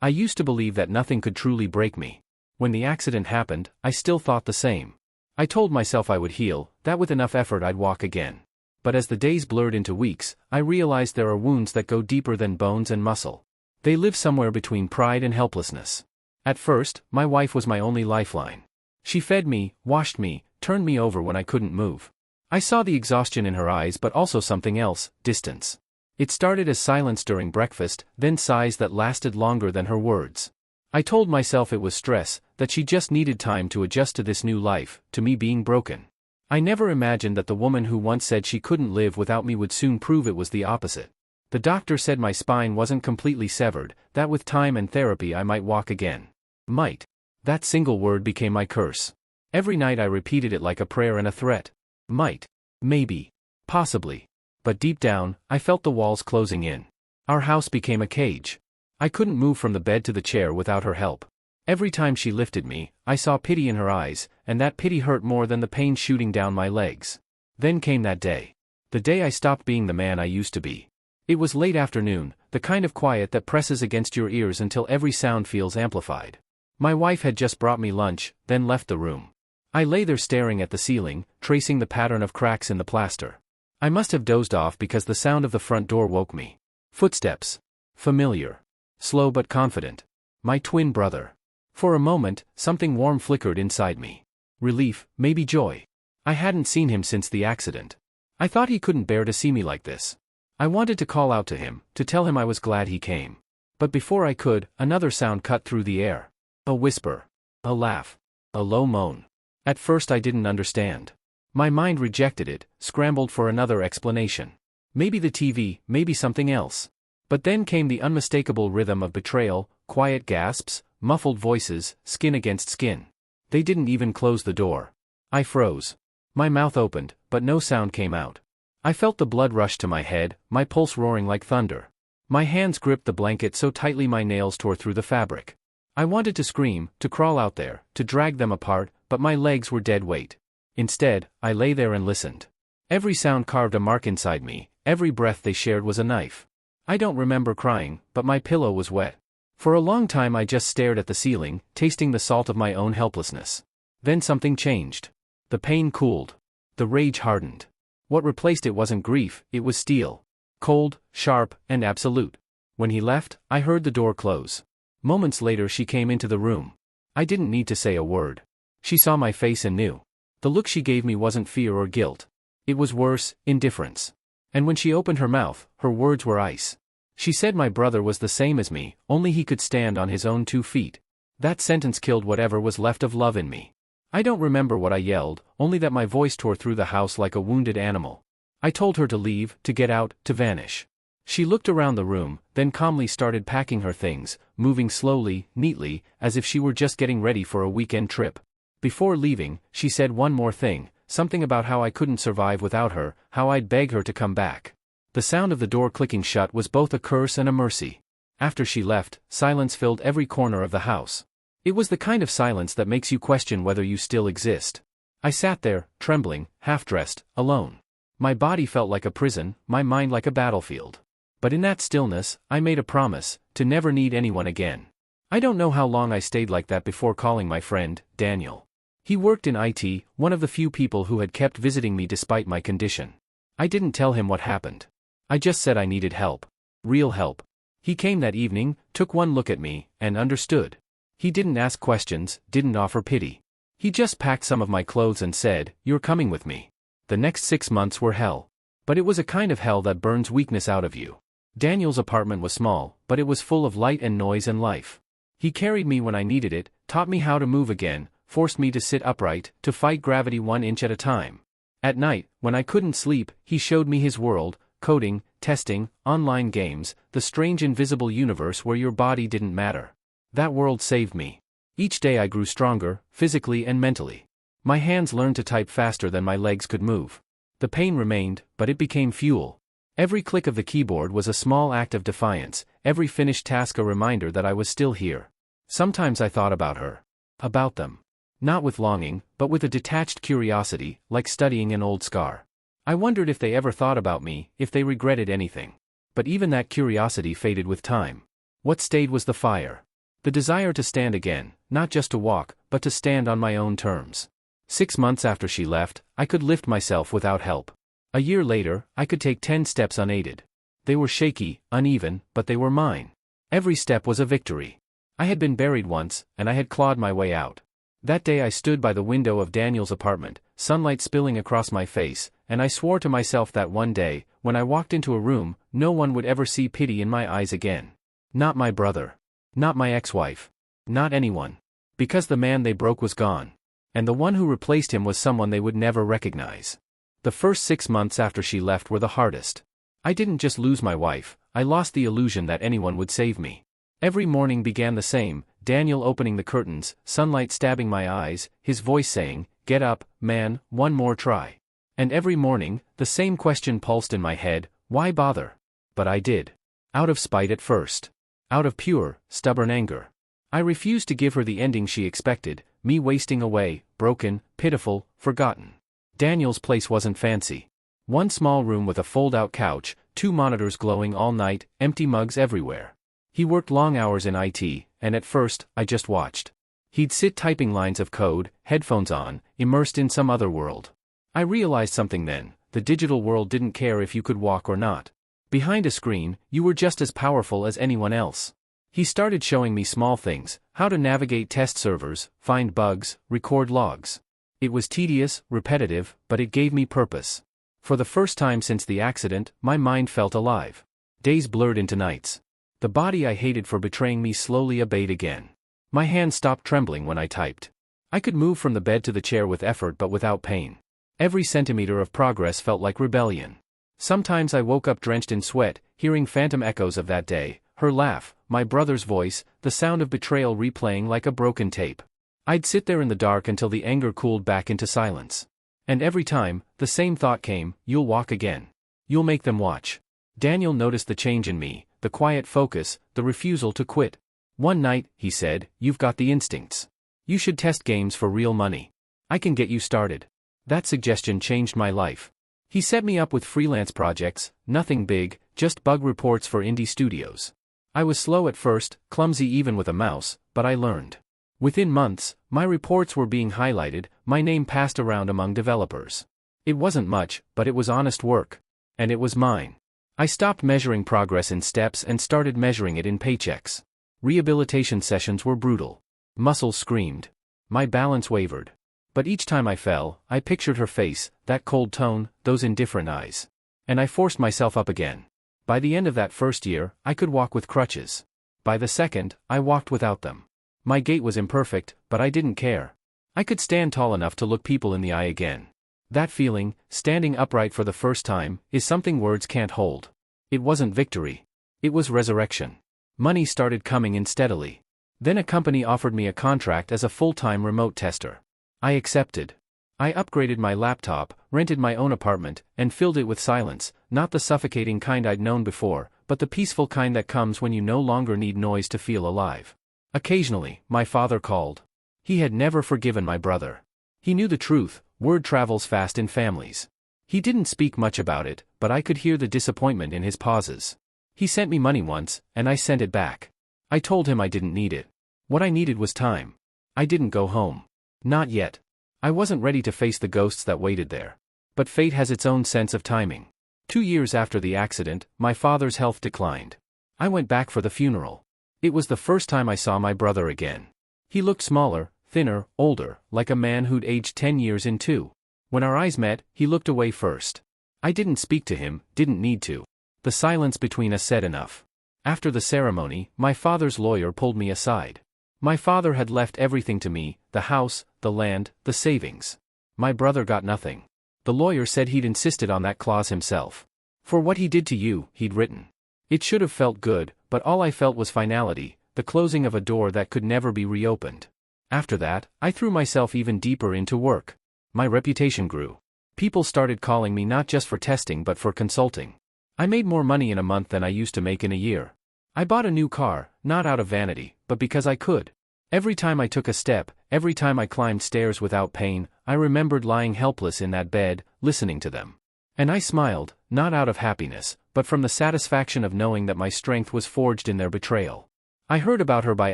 I used to believe that nothing could truly break me. When the accident happened, I still thought the same. I told myself I would heal, that with enough effort I'd walk again. But as the days blurred into weeks, I realized there are wounds that go deeper than bones and muscle. They live somewhere between pride and helplessness. At first, my wife was my only lifeline. She fed me, washed me, turned me over when I couldn't move. I saw the exhaustion in her eyes, but also something else: distance. It started as silence during breakfast, then sighs that lasted longer than her words. I told myself it was stress, that she just needed time to adjust to this new life, to me being broken. I never imagined that the woman who once said she couldn't live without me would soon prove it was the opposite. The doctor said my spine wasn't completely severed, that with time and therapy I might walk again. Might. That single word became my curse. Every night I repeated it like a prayer and a threat. Might. Maybe. Possibly. But deep down, I felt the walls closing in. Our house became a cage. I couldn't move from the bed to the chair without her help. Every time she lifted me, I saw pity in her eyes, and that pity hurt more than the pain shooting down my legs. Then came that day. The day I stopped being the man I used to be. It was late afternoon, the kind of quiet that presses against your ears until every sound feels amplified. My wife had just brought me lunch, then left the room. I lay there staring at the ceiling, tracing the pattern of cracks in the plaster. I must have dozed off because the sound of the front door woke me. Footsteps. Familiar. Slow but confident. My twin brother. For a moment, something warm flickered inside me. Relief, maybe joy. I hadn't seen him since the accident. I thought he couldn't bear to see me like this. I wanted to call out to him, to tell him I was glad he came. But before I could, another sound cut through the air. A whisper. A laugh. A low moan. At first I didn't understand. My mind rejected it, scrambled for another explanation. Maybe the TV, maybe something else. But then came the unmistakable rhythm of betrayal, quiet gasps, muffled voices, skin against skin. They didn't even close the door. I froze. My mouth opened, but no sound came out. I felt the blood rush to my head, my pulse roaring like thunder. My hands gripped the blanket so tightly my nails tore through the fabric. I wanted to scream, to crawl out there, to drag them apart, but my legs were dead weight. Instead, I lay there and listened. Every sound carved a mark inside me, every breath they shared was a knife. I don't remember crying, but my pillow was wet. For a long time I just stared at the ceiling, tasting the salt of my own helplessness. Then something changed. The pain cooled. The rage hardened. What replaced it wasn't grief, it was steel. Cold, sharp, and absolute. When he left, I heard the door close. Moments later she came into the room. I didn't need to say a word. She saw my face and knew. The look she gave me wasn't fear or guilt. It was worse, indifference. And when she opened her mouth, her words were ice. She said my brother was the same as me, only he could stand on his own 2 feet. That sentence killed whatever was left of love in me. I don't remember what I yelled, only that my voice tore through the house like a wounded animal. I told her to leave, to get out, to vanish. She looked around the room, then calmly started packing her things, moving slowly, neatly, as if she were just getting ready for a weekend trip. Before leaving, she said one more thing, something about how I couldn't survive without her, how I'd beg her to come back. The sound of the door clicking shut was both a curse and a mercy. After she left, silence filled every corner of the house. It was the kind of silence that makes you question whether you still exist. I sat there, trembling, half-dressed, alone. My body felt like a prison, my mind like a battlefield. But in that stillness, I made a promise, to never need anyone again. I don't know how long I stayed like that before calling my friend, Daniel. He worked in IT, one of the few people who had kept visiting me despite my condition. I didn't tell him what happened. I just said I needed help. Real help. He came that evening, took one look at me, and understood. He didn't ask questions, didn't offer pity. He just packed some of my clothes and said, "You're coming with me." The next 6 months were hell. But it was a kind of hell that burns weakness out of you. Daniel's apartment was small, but it was full of light and noise and life. He carried me when I needed it, taught me how to move again, forced me to sit upright, to fight gravity 1 inch at a time. At night, when I couldn't sleep, he showed me his world, coding, testing, online games, the strange invisible universe where your body didn't matter. That world saved me. Each day I grew stronger, physically and mentally. My hands learned to type faster than my legs could move. The pain remained, but it became fuel. Every click of the keyboard was a small act of defiance, every finished task a reminder that I was still here. Sometimes I thought about her. About them. Not with longing, but with a detached curiosity, like studying an old scar. I wondered if they ever thought about me, if they regretted anything. But even that curiosity faded with time. What stayed was the fire. The desire to stand again, not just to walk, but to stand on my own terms. 6 months after she left, I could lift myself without help. A year later, I could take 10 steps unaided. They were shaky, uneven, but they were mine. Every step was a victory. I had been buried once, and I had clawed my way out. That day I stood by the window of Daniel's apartment, sunlight spilling across my face, and I swore to myself that one day, when I walked into a room, no one would ever see pity in my eyes again. Not my brother. Not my ex-wife. Not anyone. Because the man they broke was gone. And the one who replaced him was someone they would never recognize. The first 6 months after she left were the hardest. I didn't just lose my wife, I lost the illusion that anyone would save me. Every morning began the same, Daniel opening the curtains, sunlight stabbing my eyes, his voice saying, "Get up, man, one more try." And every morning, the same question pulsed in my head, why bother? But I did. Out of spite at first. Out of pure, stubborn anger. I refused to give her the ending she expected, me wasting away, broken, pitiful, forgotten. Daniel's place wasn't fancy. One small room with a fold-out couch, 2 monitors glowing all night, empty mugs everywhere. He worked long hours in IT, and at first, I just watched. He'd sit typing lines of code, headphones on, immersed in some other world. I realized something then, the digital world didn't care if you could walk or not. Behind a screen, you were just as powerful as anyone else. He started showing me small things, how to navigate test servers, find bugs, record logs. It was tedious, repetitive, but it gave me purpose. For the first time since the accident, my mind felt alive. Days blurred into nights. The body I hated for betraying me slowly obeyed again. My hands stopped trembling when I typed. I could move from the bed to the chair with effort but without pain. Every centimeter of progress felt like rebellion. Sometimes I woke up drenched in sweat, hearing phantom echoes of that day, her laugh, my brother's voice, the sound of betrayal replaying like a broken tape. I'd sit there in the dark until the anger cooled back into silence. And every time, the same thought came, you'll walk again. You'll make them watch. Daniel noticed the change in me, the quiet focus, the refusal to quit. One night, he said, "You've got the instincts. You should test games for real money. I can get you started." That suggestion changed my life. He set me up with freelance projects, nothing big, just bug reports for indie studios. I was slow at first, clumsy even with a mouse, but I learned. Within months, my reports were being highlighted, my name passed around among developers. It wasn't much, but it was honest work. And it was mine. I stopped measuring progress in steps and started measuring it in paychecks. Rehabilitation sessions were brutal. Muscles screamed. My balance wavered. But each time I fell, I pictured her face, that cold tone, those indifferent eyes. And I forced myself up again. By the end of that first year, I could walk with crutches. By the second, I walked without them. My gait was imperfect, but I didn't care. I could stand tall enough to look people in the eye again. That feeling, standing upright for the first time, is something words can't hold. It wasn't victory. It was resurrection. Money started coming in steadily. Then a company offered me a contract as a full-time remote tester. I accepted. I upgraded my laptop, rented my own apartment, and filled it with silence, not the suffocating kind I'd known before, but the peaceful kind that comes when you no longer need noise to feel alive. Occasionally, my father called. He had never forgiven my brother. He knew the truth, word travels fast in families. He didn't speak much about it, but I could hear the disappointment in his pauses. He sent me money once, and I sent it back. I told him I didn't need it. What I needed was time. I didn't go home. Not yet. I wasn't ready to face the ghosts that waited there. But fate has its own sense of timing. 2 years after the accident, my father's health declined. I went back for the funeral. It was the first time I saw my brother again. He looked smaller, thinner, older, like a man who'd aged 10 years in 2. When our eyes met, he looked away first. I didn't speak to him, didn't need to. The silence between us said enough. After the ceremony, my father's lawyer pulled me aside. My father had left everything to me, the house, the land, the savings. My brother got nothing. The lawyer said he'd insisted on that clause himself. For what he did to you, he'd written. It should have felt good, but all I felt was finality, the closing of a door that could never be reopened. After that, I threw myself even deeper into work. My reputation grew. People started calling me not just for testing but for consulting. I made more money in a month than I used to make in a year. I bought a new car, not out of vanity, but because I could. Every time I took a step, every time I climbed stairs without pain, I remembered lying helpless in that bed, listening to them. And I smiled, not out of happiness, but from the satisfaction of knowing that my strength was forged in their betrayal. I heard about her by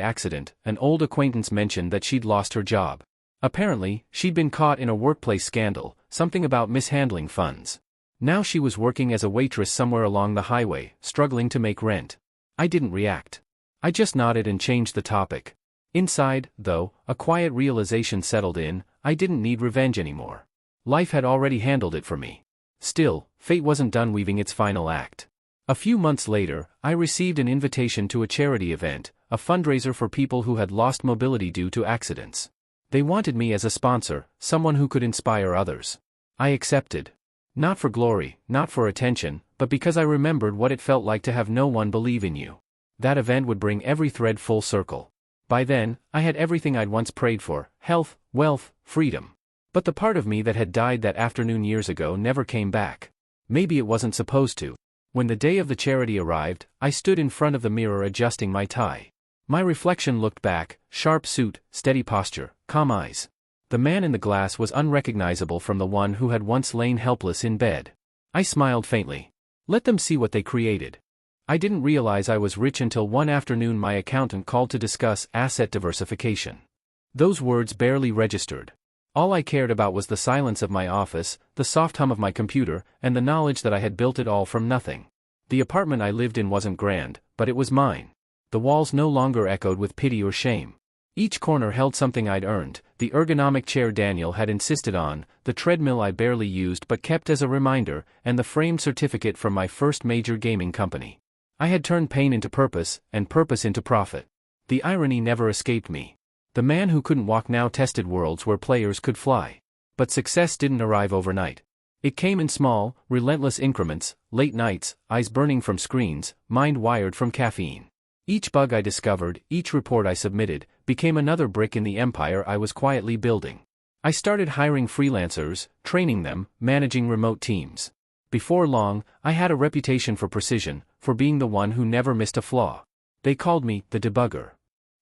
accident. An old acquaintance mentioned that she'd lost her job. Apparently, she'd been caught in a workplace scandal, something about mishandling funds. Now she was working as a waitress somewhere along the highway, struggling to make rent. I didn't react. I just nodded and changed the topic. Inside, though, a quiet realization settled in: I didn't need revenge anymore. Life had already handled it for me. Still, fate wasn't done weaving its final act. A few months later, I received an invitation to a charity event, a fundraiser for people who had lost mobility due to accidents. They wanted me as a sponsor, someone who could inspire others. I accepted. Not for glory, not for attention, but because I remembered what it felt like to have no one believe in you. That event would bring every thread full circle. By then, I had everything I'd once prayed for: health, wealth, freedom. But the part of me that had died that afternoon years ago never came back. Maybe it wasn't supposed to. When the day of the charity arrived, I stood in front of the mirror adjusting my tie. My reflection looked back: sharp suit, steady posture, calm eyes. The man in the glass was unrecognizable from the one who had once lain helpless in bed. I smiled faintly. Let them see what they created. I didn't realize I was rich until one afternoon my accountant called to discuss asset diversification. Those words barely registered. All I cared about was the silence of my office, the soft hum of my computer, and the knowledge that I had built it all from nothing. The apartment I lived in wasn't grand, but it was mine. The walls no longer echoed with pity or shame. Each corner held something I'd earned: the ergonomic chair Daniel had insisted on, the treadmill I barely used but kept as a reminder, and the framed certificate from my first major gaming company. I had turned pain into purpose, and purpose into profit. The irony never escaped me. The man who couldn't walk now tested worlds where players could fly. But success didn't arrive overnight. It came in small, relentless increments: late nights, eyes burning from screens, mind wired from caffeine. Each bug I discovered, each report I submitted, became another brick in the empire I was quietly building. I started hiring freelancers, training them, managing remote teams. Before long, I had a reputation for precision, for being the one who never missed a flaw. They called me the debugger.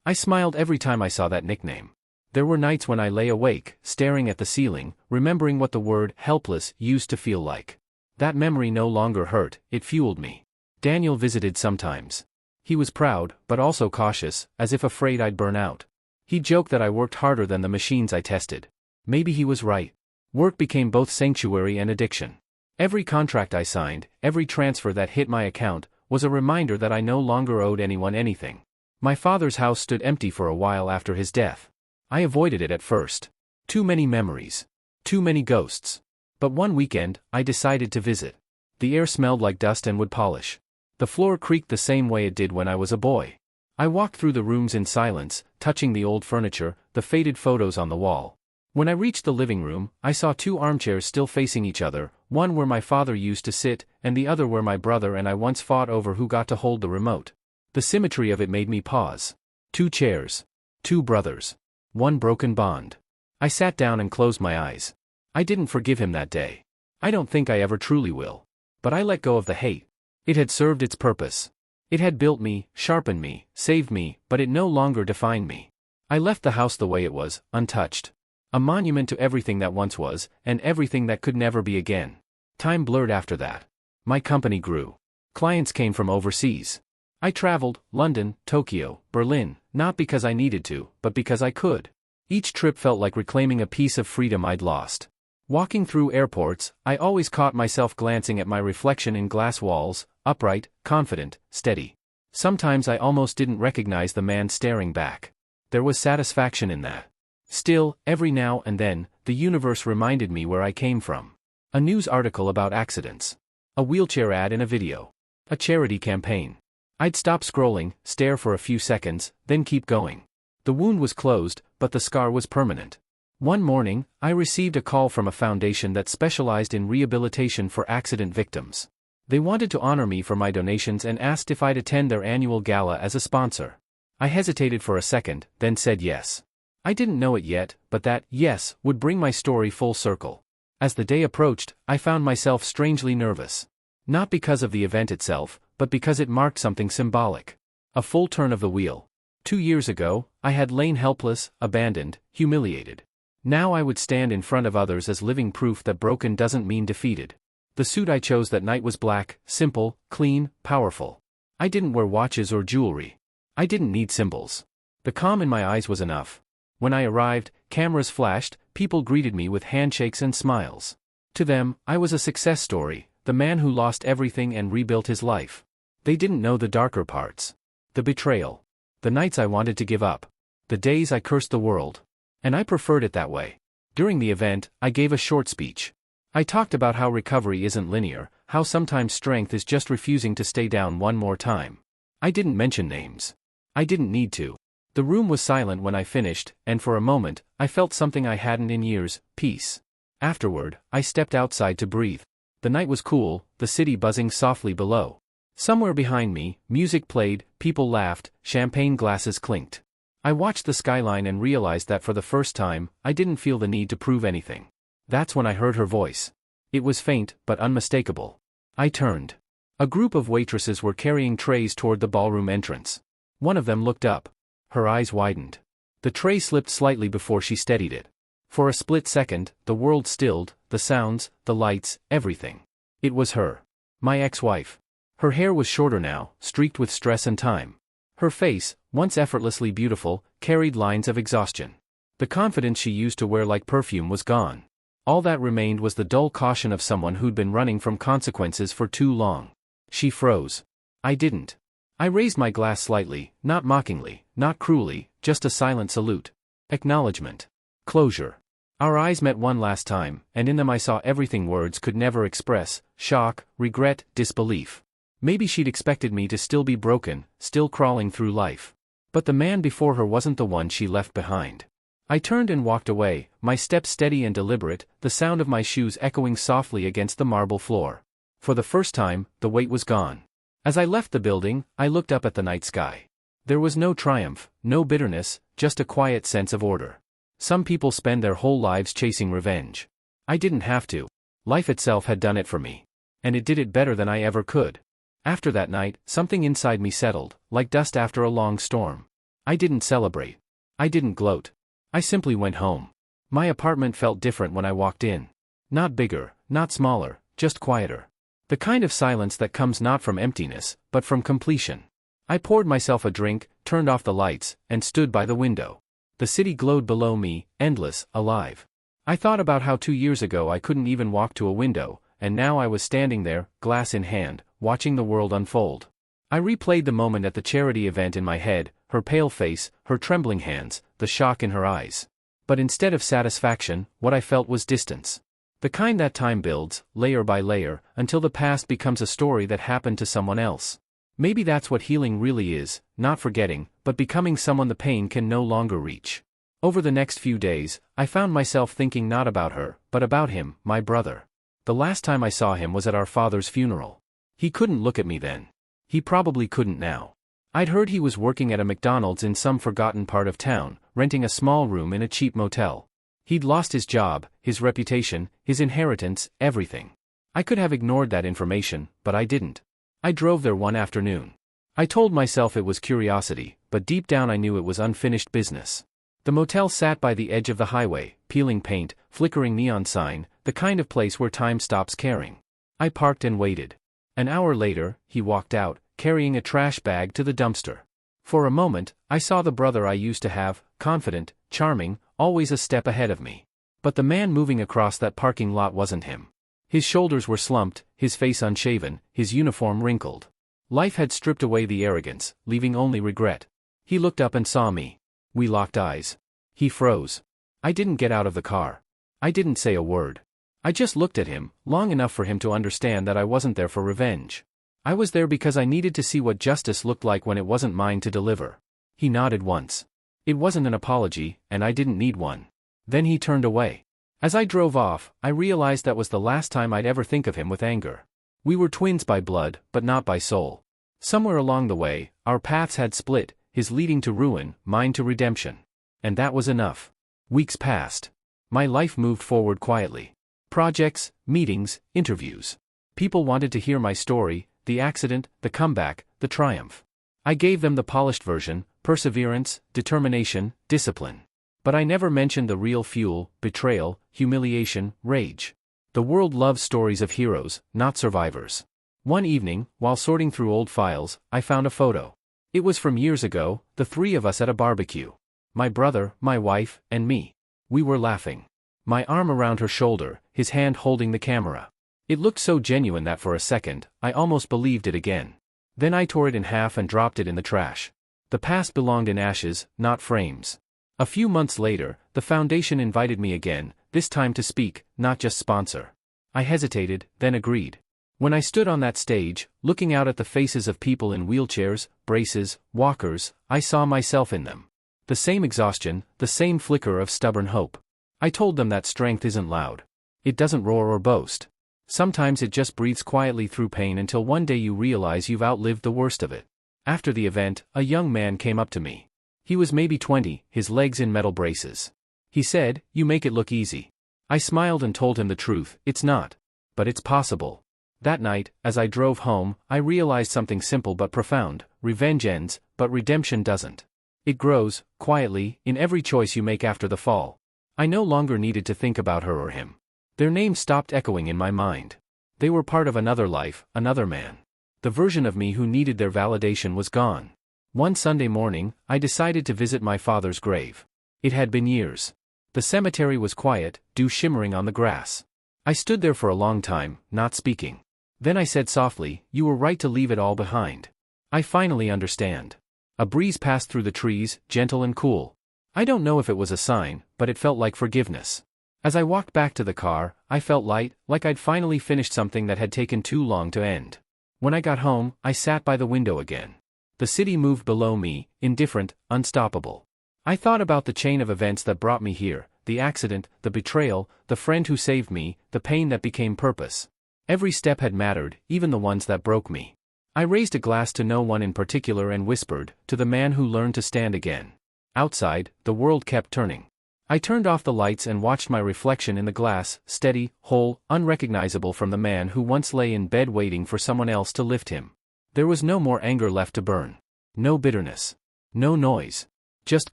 I smiled every time I saw that nickname. There were nights when I lay awake, staring at the ceiling, remembering what the word helpless used to feel like. That memory no longer hurt, it fueled me. Daniel visited sometimes. He was proud, but also cautious, as if afraid I'd burn out. He joked that I worked harder than the machines I tested. Maybe he was right. Work became both sanctuary and addiction. Every contract I signed, every transfer that hit my account, was a reminder that I no longer owed anyone anything. My father's house stood empty for a while after his death. I avoided it at first. Too many memories. Too many ghosts. But one weekend, I decided to visit. The air smelled like dust and wood polish. The floor creaked the same way it did when I was a boy. I walked through the rooms in silence, touching the old furniture, the faded photos on the wall. When I reached the living room, I saw two armchairs still facing each other, one where my father used to sit, and the other where my brother and I once fought over who got to hold the remote. The symmetry of it made me pause. Two chairs. Two brothers. One broken bond. I sat down and closed my eyes. I didn't forgive him that day. I don't think I ever truly will. But I let go of the hate. It had served its purpose. It had built me, sharpened me, saved me, but it no longer defined me. I left the house the way it was, untouched. A monument to everything that once was, and everything that could never be again. Time blurred after that. My company grew. Clients came from overseas. I traveled: London, Tokyo, Berlin, not because I needed to, but because I could. Each trip felt like reclaiming a piece of freedom I'd lost. Walking through airports, I always caught myself glancing at my reflection in glass walls, upright, confident, steady. Sometimes I almost didn't recognize the man staring back. There was satisfaction in that. Still, every now and then, the universe reminded me where I came from. A news article about accidents. A wheelchair ad in a video. A charity campaign. I'd stop scrolling, stare for a few seconds, then keep going. The wound was closed, but the scar was permanent. One morning, I received a call from a foundation that specialized in rehabilitation for accident victims. They wanted to honor me for my donations and asked if I'd attend their annual gala as a sponsor. I hesitated for a second, then said yes. I didn't know it yet, but that yes would bring my story full circle. As the day approached, I found myself strangely nervous. Not because of the event itself, but because it marked something symbolic. A full turn of the wheel. 2 years ago, I had lain helpless, abandoned, humiliated. Now I would stand in front of others as living proof that broken doesn't mean defeated. The suit I chose that night was black, simple, clean, powerful. I didn't wear watches or jewelry. I didn't need symbols. The calm in my eyes was enough. When I arrived, cameras flashed, people greeted me with handshakes and smiles. To them, I was a success story, the man who lost everything and rebuilt his life. They didn't know the darker parts. The betrayal. The nights I wanted to give up. The days I cursed the world. And I preferred it that way. During the event, I gave a short speech. I talked about how recovery isn't linear, how sometimes strength is just refusing to stay down one more time. I didn't mention names. I didn't need to. The room was silent when I finished, and for a moment, I felt something I hadn't in years: peace. Afterward, I stepped outside to breathe. The night was cool, the city buzzing softly below. Somewhere behind me, music played, people laughed, champagne glasses clinked. I watched the skyline and realized that for the first time, I didn't feel the need to prove anything. That's when I heard her voice. It was faint, but unmistakable. I turned. A group of waitresses were carrying trays toward the ballroom entrance. One of them looked up. Her eyes widened. The tray slipped slightly before she steadied it. For a split second, the world stilled, the sounds, the lights, everything. It was her. My ex-wife. Her hair was shorter now, streaked with stress and time. Her face, once effortlessly beautiful, carried lines of exhaustion. The confidence she used to wear like perfume was gone. All that remained was the dull caution of someone who'd been running from consequences for too long. She froze. I didn't. I raised my glass slightly, not mockingly, not cruelly, just a silent salute. Acknowledgement. Closure. Our eyes met one last time, and in them I saw everything words could never express: shock, regret, disbelief. Maybe she'd expected me to still be broken, still crawling through life. But the man before her wasn't the one she left behind. I turned and walked away, my steps steady and deliberate, the sound of my shoes echoing softly against the marble floor. For the first time, the weight was gone. As I left the building, I looked up at the night sky. There was no triumph, no bitterness, just a quiet sense of order. Some people spend their whole lives chasing revenge. I didn't have to. Life itself had done it for me. And it did it better than I ever could. After that night, something inside me settled, like dust after a long storm. I didn't celebrate. I didn't gloat. I simply went home. My apartment felt different when I walked in. Not bigger, not smaller, just quieter. The kind of silence that comes not from emptiness, but from completion. I poured myself a drink, turned off the lights, and stood by the window. The city glowed below me, endless, alive. I thought about how 2 years ago I couldn't even walk to a window, and now I was standing there, glass in hand, watching the world unfold. I replayed the moment at the charity event in my head, her pale face, her trembling hands, the shock in her eyes. But instead of satisfaction, what I felt was distance. The kind that time builds, layer by layer, until the past becomes a story that happened to someone else. Maybe that's what healing really is, not forgetting, but becoming someone the pain can no longer reach. Over the next few days, I found myself thinking not about her, but about him, my brother. The last time I saw him was at our father's funeral. He couldn't look at me then. He probably couldn't now. I'd heard he was working at a McDonald's in some forgotten part of town, renting a small room in a cheap motel. He'd lost his job, his reputation, his inheritance, everything. I could have ignored that information, but I didn't. I drove there one afternoon. I told myself it was curiosity, but deep down I knew it was unfinished business. The motel sat by the edge of the highway, peeling paint, flickering neon sign, the kind of place where time stops caring. I parked and waited. An hour later, he walked out, carrying a trash bag to the dumpster. For a moment, I saw the brother I used to have, confident, charming, always a step ahead of me. But the man moving across that parking lot wasn't him. His shoulders were slumped, his face unshaven, his uniform wrinkled. Life had stripped away the arrogance, leaving only regret. He looked up and saw me. We locked eyes. He froze. I didn't get out of the car. I didn't say a word. I just looked at him, long enough for him to understand that I wasn't there for revenge. I was there because I needed to see what justice looked like when it wasn't mine to deliver. He nodded once. It wasn't an apology, and I didn't need one. Then he turned away. As I drove off, I realized that was the last time I'd ever think of him with anger. We were twins by blood, but not by soul. Somewhere along the way, our paths had split, his leading to ruin, mine to redemption. And that was enough. Weeks passed. My life moved forward quietly. Projects, meetings, interviews. People wanted to hear my story, the accident, the comeback, the triumph. I gave them the polished version: perseverance, determination, discipline. But I never mentioned the real fuel: betrayal, humiliation, rage. The world loves stories of heroes, not survivors. One evening, while sorting through old files, I found a photo. It was from years ago, the three of us at a barbecue. My brother, my wife, and me. We were laughing. My arm around her shoulder, his hand holding the camera. It looked so genuine that for a second, I almost believed it again. Then I tore it in half and dropped it in the trash. The past belonged in ashes, not frames. A few months later, the foundation invited me again, this time to speak, not just sponsor. I hesitated, then agreed. When I stood on that stage, looking out at the faces of people in wheelchairs, braces, walkers, I saw myself in them. The same exhaustion, the same flicker of stubborn hope. I told them that strength isn't loud. It doesn't roar or boast. Sometimes it just breathes quietly through pain until one day you realize you've outlived the worst of it. After the event, a young man came up to me. He was maybe 20, his legs in metal braces. He said, "You make it look easy." I smiled and told him the truth, it's not. But it's possible. That night, as I drove home, I realized something simple but profound: revenge ends, but redemption doesn't. It grows, quietly, in every choice you make after the fall. I no longer needed to think about her or him. Their names stopped echoing in my mind. They were part of another life, another man. The version of me who needed their validation was gone. One Sunday morning, I decided to visit my father's grave. It had been years. The cemetery was quiet, dew shimmering on the grass. I stood there for a long time, not speaking. Then I said softly, "You were right to leave it all behind. I finally understand." A breeze passed through the trees, gentle and cool. I don't know if it was a sign, but it felt like forgiveness. As I walked back to the car, I felt light, like I'd finally finished something that had taken too long to end. When I got home, I sat by the window again. The city moved below me, indifferent, unstoppable. I thought about the chain of events that brought me here, the accident, the betrayal, the friend who saved me, the pain that became purpose. Every step had mattered, even the ones that broke me. I raised a glass to no one in particular and whispered, "To the man who learned to stand again." Outside, the world kept turning. I turned off the lights and watched my reflection in the glass, steady, whole, unrecognizable from the man who once lay in bed waiting for someone else to lift him. There was no more anger left to burn. No bitterness. No noise. Just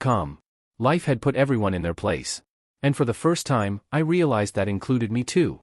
calm. Life had put everyone in their place. And for the first time, I realized that included me too.